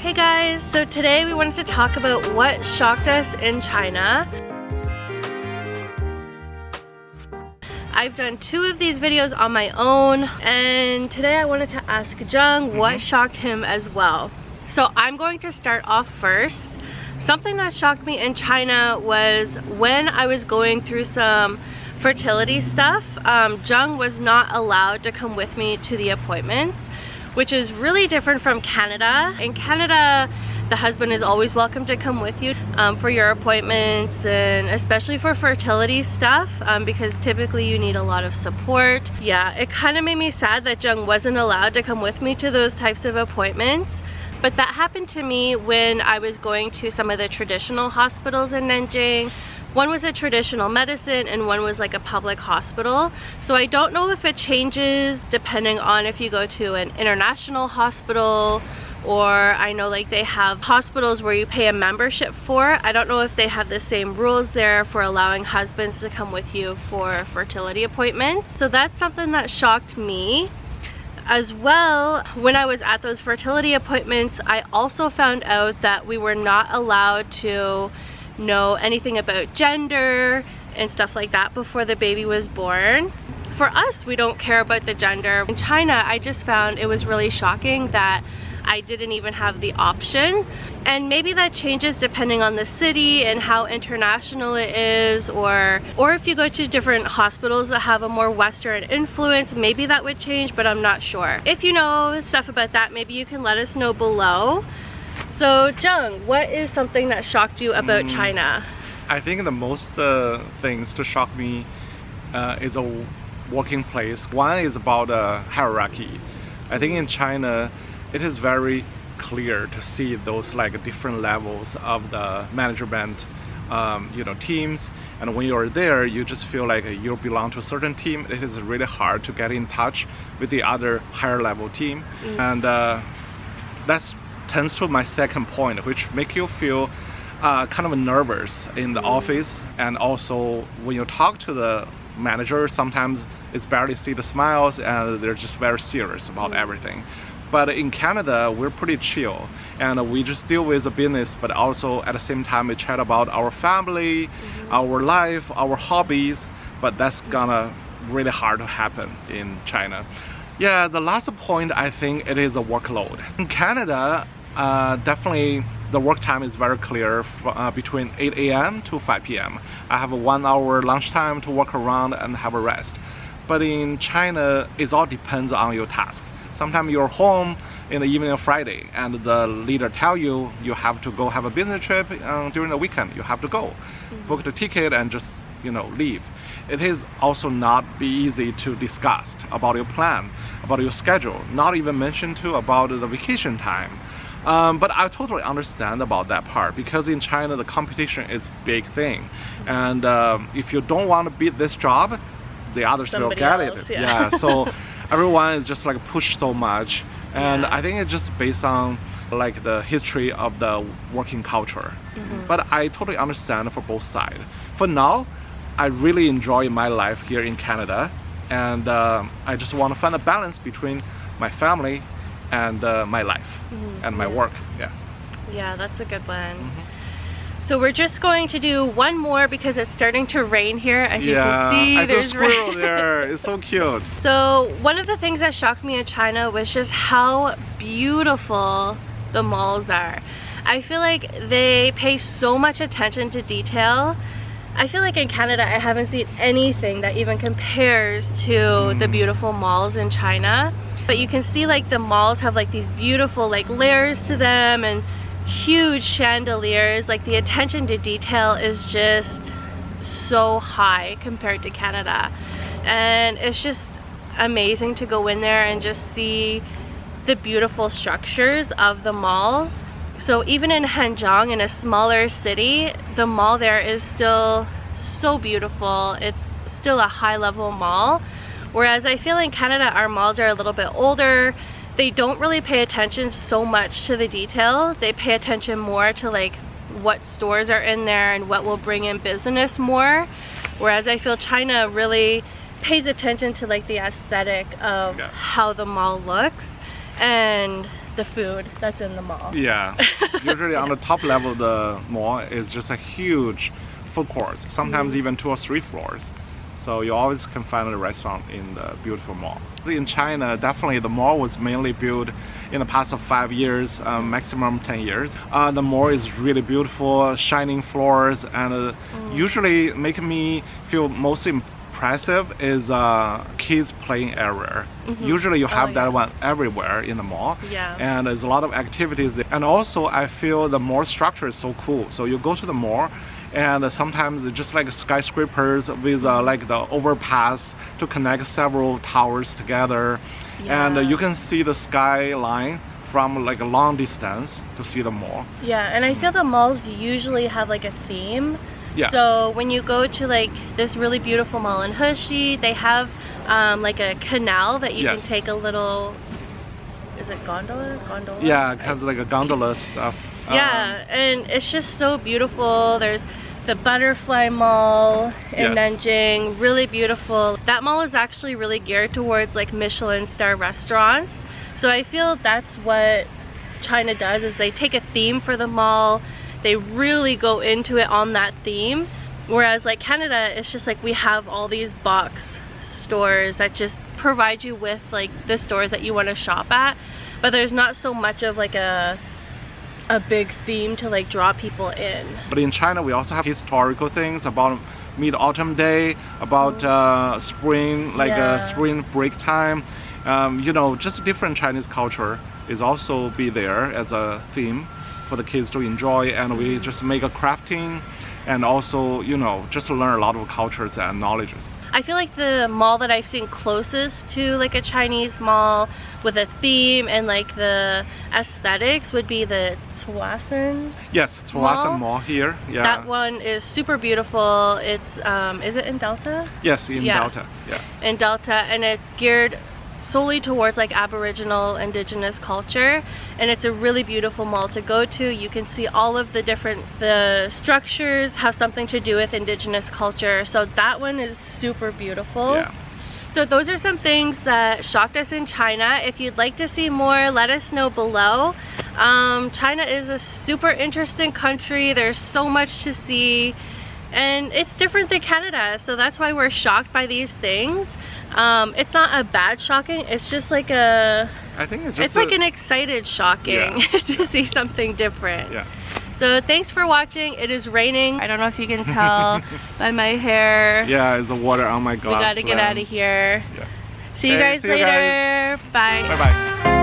Hey guys, so today we wanted to talk about what shocked us in China. I've done 2 of these videos on my own, and today I wanted to ask Jung what shocked him as well. So I'm going to start off first. Something that shocked me in China was when I was going through some fertility stuff, Jung was not allowed to come with me to the appointments, which is really different from Canada. In Canada, the husband is always welcome to come with you for your appointments, and especially for fertility stuff, because typically you need a lot of support. Yeah, it kind of made me sad that Jung wasn't allowed to come with me to those types of appointments. But that happened to me when I was going to some of the traditional hospitals in Nanjing. One was a traditional medicine and one was like a public hospital. So I don't know if it changes depending on if you go to an international hospital, or I know like they have hospitals where you pay a membership for. I don't know if they have the same rules there for allowing husbands to come with you for fertility appointments. So that's something that shocked me. As well, when I was at those fertility appointments, I also found out that we were not allowed to know anything about gender and stuff like that before the baby was born. For us, we don't care about the gender. In China, I just found it was really shocking that I didn't even have the option. And maybe that changes depending on the city and how international it is, or if you go to different hospitals that have a more Western influence, maybe that would change, but I'm not sure. If you know stuff about that, maybe you can let us know below. So Jung, what is something that shocked you about China? I think the most things to shock me is a working place. One is about hierarchy. I think in China, it is very clear to see those like different levels of the management teams, and when you're there you just feel like you belong to a certain team. It is really hard to get in touch with the other higher level team, and that's tends to my second point, which make you feel kind of nervous in the office. And also when you talk to the manager, sometimes it's barely see the smiles and they're just very serious about everything. But in Canada, we're pretty chill, and we just deal with the business, but also at the same time we chat about our family, our life, our hobbies. But that's gonna really hard to happen in China. Yeah, the last point, I think it is a workload. In Canada, definitely the work time is very clear, between 8 a.m. to 5 p.m. I have a 1 hour lunchtime to work around and have a rest. But in China, it all depends on your task. Sometimes you're home in the evening of Friday and the leader tell you you have to go have a business trip during the weekend. You have to go, book the ticket and just leave. It is also not be easy to discuss about your plan, about your schedule, not even mention too about the vacation time. But I totally understand about that part, because in China the competition is a big thing, and if you don't want to beat this job, the others will get it. Yeah, so everyone is just like pushed so much, and I think it's just based on like the history of the working culture. But I totally understand for both sides. For now, I really enjoy my life here in Canada, and I just want to find a balance between my family and my life and my work. Yeah, that's a good one. So we're just going to do one more because it's starting to rain here. As you can see, there's rain there. It's so cute. So one of the things that shocked me in China was just how beautiful the malls are. I feel like they pay so much attention to detail. I feel like in Canada I haven't seen anything that even compares to the beautiful malls in China. But you can see like the malls have like these beautiful like layers to them and huge chandeliers. Like the attention to detail is just so high compared to Canada, and it's just amazing to go in there and just see the beautiful structures of the malls. So even in Hanzhong, in a smaller city, the mall there is still so beautiful. It's still a high-level mall, whereas I feel in Canada our malls are a little bit older. They don't really pay attention so much to the detail. They pay attention more to like what stores are in there and what will bring in business more, whereas I feel China really pays attention to like the aesthetic of how the mall looks. And the food that's in the mall. Yeah, usually on the top level of the mall is just a huge food court, sometimes even 2 or 3 floors. So you always can find a restaurant in the beautiful mall. In China, definitely the mall was mainly built in the past of 5 years, maximum 10 years. The mall is really beautiful, shining floors, and usually making me feel most impressive is kids playing area. Usually you have that one everywhere in the mall. Yeah. And there's a lot of activities. And also I feel the mall structure is so cool. So you go to the mall, and sometimes it's just like skyscrapers with like the overpass to connect several towers together. Yeah. And you can see the skyline from like a long distance to see the mall. Yeah, and I feel the malls usually have like a theme. Yeah. So when you go to like this really beautiful mall in Hershey, they have like a canal that you can take a little, is it gondola? Yeah, kind of like a gondola stuff. Yeah, and it's just so beautiful. There's the Butterfly Mall in Nanjing, really beautiful. That mall is actually really geared towards like Michelin star restaurants. So I feel that's what China does, is they take a theme for the mall, they really go into it on that theme. Whereas like Canada, it's just like we have all these box stores that just provide you with like the stores that you want to shop at, but there's not so much of like a big theme to like draw people in. But in China we also have historical things about Mid-Autumn Day, about spring, like spring break time. You know, just different Chinese culture is also be there as a theme for the kids to enjoy, and we just make a crafting and also, you know, just learn a lot of cultures and knowledges. I feel like the mall that I've seen closest to like a Chinese mall with a theme and like the aesthetics would be the Tsuwasan. Yes, Tsuwasan Mall here. Yeah. That one is super beautiful. It's is it in Delta? Yes, in Delta. Yeah. In Delta, and it's geared solely towards like Aboriginal indigenous culture, and it's a really beautiful mall to go to. You can see all of the structures have something to do with indigenous culture, so that one is super beautiful. Yeah. So those are some things that shocked us in China. If you'd like to see more, let us know below. China is a super interesting country. There's so much to see, and it's different than Canada, so that's why we're shocked by these things. It's not a bad shocking, it's just like a, I think it's just it's like an excited shocking to see something different. Yeah. So thanks for watching. It is raining. I don't know if you can tell by my hair. Yeah, it's the water on my glass. We gotta get out of here. Yeah. See you guys later. Bye. Bye bye.